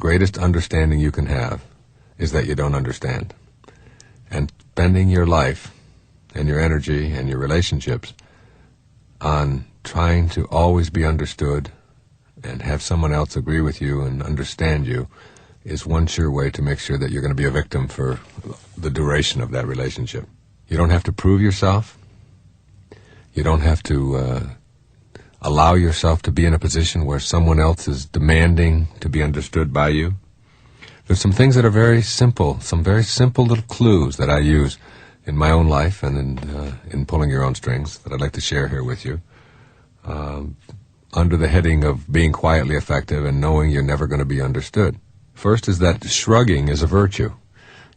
greatest understanding you can have is that you don't understand. And spending your life and your energy and your relationships on trying to always be understood and have someone else agree with you and understand you is one sure way to make sure that you're going to be a victim for the duration of that relationship. You don't have to prove yourself. You don't have to allow yourself to be in a position where someone else is demanding to be understood by you. There's some things that are very simple, some very simple little clues that I use in my own life and in pulling your own strings that I'd like to share here with you. Under the heading of being quietly effective and knowing you're never going to be understood. First is that shrugging is a virtue.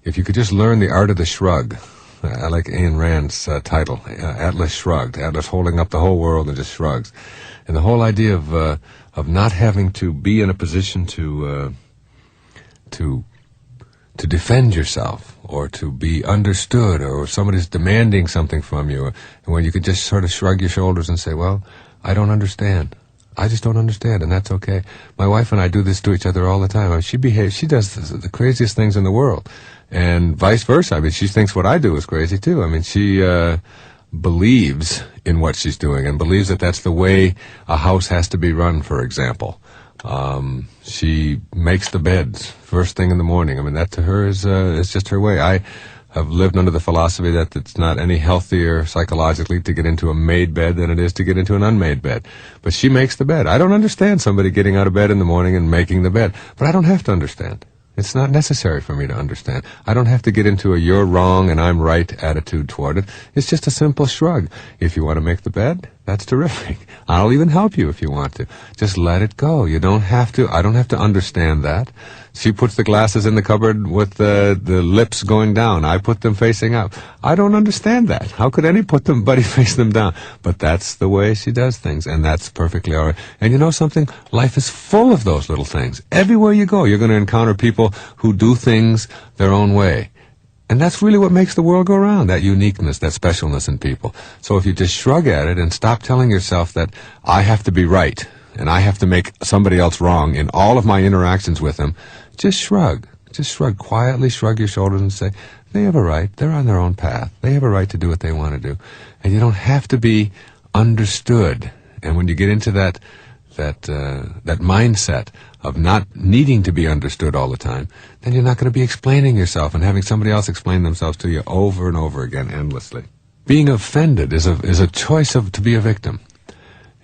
If you could just learn the art of the shrug, I like Ayn Rand's title, Atlas Shrugged, Atlas holding up the whole world and just shrugs. And the whole idea of not having to be in a position to defend yourself or to be understood, or if somebody's demanding something from you, and when you could just sort of shrug your shoulders and say, well, I don't understand. I just don't understand, and that's okay. My wife and I do this to each other all the time. I mean, she does the craziest things in the world, and vice versa. I mean, she thinks what I do is crazy too. I mean, she believes in what she's doing and believes that that's the way a house has to be run, for example. She makes the beds first thing in the morning. I mean, that to her is just her way. I have lived under the philosophy that it's not any healthier psychologically to get into a made bed than it is to get into an unmade bed. But she makes the bed. I don't understand somebody getting out of bed in the morning and making the bed, but I don't have to understand. It's not necessary for me to understand. I don't have to get into a you're wrong and I'm right attitude toward it. It's just a simple shrug. If you want to make the bed, that's terrific. I'll even help you if you want to. Just let it go. You don't have to. I don't have to understand that. She puts the glasses in the cupboard with the lips going down. I put them facing up. I don't understand that. How could anybody face them down? But that's the way she does things, and that's perfectly all right. And you know something? Life is full of those little things. Everywhere you go, you're going to encounter people who do things their own way. And that's really what makes the world go round, that uniqueness, that specialness in people. So if you just shrug at it and stop telling yourself that I have to be right and I have to make somebody else wrong in all of my interactions with them, just shrug. Just shrug. Quietly shrug your shoulders and say, they have a right. They're on their own path. They have a right to do what they want to do. And you don't have to be understood. And when you get into that mindset of not needing to be understood all the time, then you're not going to be explaining yourself and having somebody else explain themselves to you over and over again endlessly. Being offended is a choice to be a victim.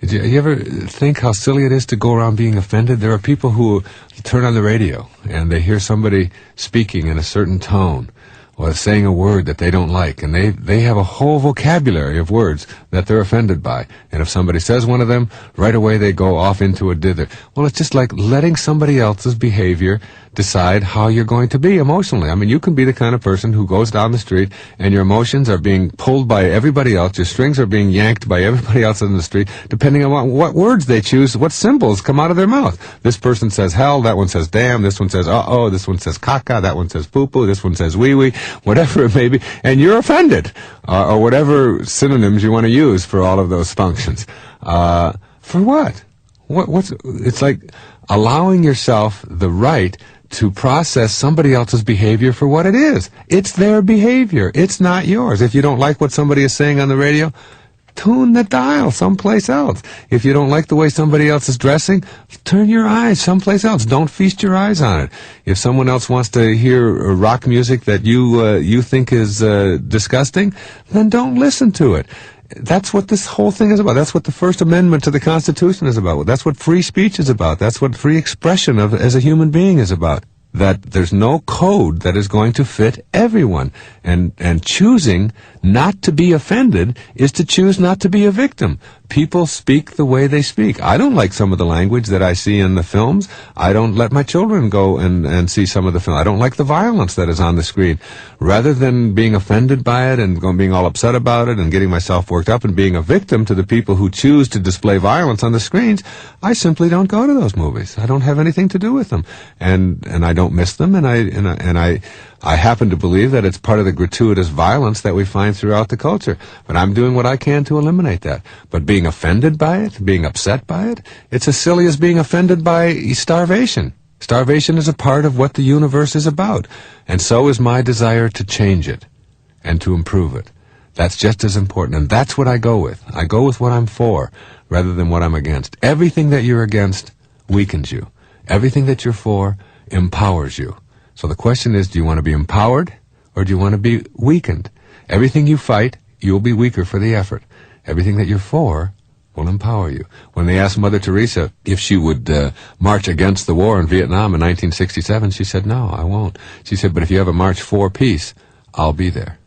You ever think how silly it is to go around being offended? There are people who turn on the radio and they hear somebody speaking in a certain tone or saying a word that they don't like, and they have a whole vocabulary of words that they're offended by. And if somebody says one of them, right away they go off into a dither. Well, it's just like letting somebody else's behavior decide how you're going to be emotionally. I mean, you can be the kind of person who goes down the street and your emotions are being pulled by everybody else, your strings are being yanked by everybody else in the street, depending on what words they choose, what symbols come out of their mouth. This person says hell, that one says damn, this one says uh-oh, this one says caca, that one says poo-poo, this one says wee-wee, whatever it may be, and you're offended, or whatever synonyms you want to use for all of those functions. For what? It's like allowing yourself the right to process somebody else's behavior for what it is. It's their behavior. It's not yours. If you don't like what somebody is saying on the radio, tune the dial someplace else. If you don't like the way somebody else is dressing, turn your eyes someplace else. Don't feast your eyes on it. If someone else wants to hear rock music that you think is disgusting, then don't listen to it. That's what this whole thing is about. That's what the First Amendment to the Constitution is about. That's what free speech is about. That's what free expression as a human being is about. That there's no code that is going to fit everyone. And choosing not to be offended is to choose not to be a victim. People speak the way they speak. I don't like some of the language that I see in the films. I don't let my children go and see some of the film. I don't like the violence that is on the screen. Rather than being offended by it and being all upset about it and getting myself worked up and being a victim to the people who choose to display violence on the screens, I simply don't go to those movies. I don't have anything to do with them. And I don't miss them, and I happen to believe that it's part of the gratuitous violence that we find throughout the culture. But I'm doing what I can to eliminate that. But being offended by it, being upset by it, it's as silly as being offended by starvation. Starvation is a part of what the universe is about, and so is my desire to change it and to improve it. That's just as important, and that's what I go with. I go with what I'm for rather than what I'm against. Everything that you're against weakens you. Everything that you're for empowers you. So the question is, do you want to be empowered or do you want to be weakened? Everything you fight, you'll be weaker for the effort. Everything that you're for will empower you. When they asked Mother Teresa if she would march against the war in Vietnam in 1967, she said, no, I won't. She said, but if you have a march for peace, I'll be there.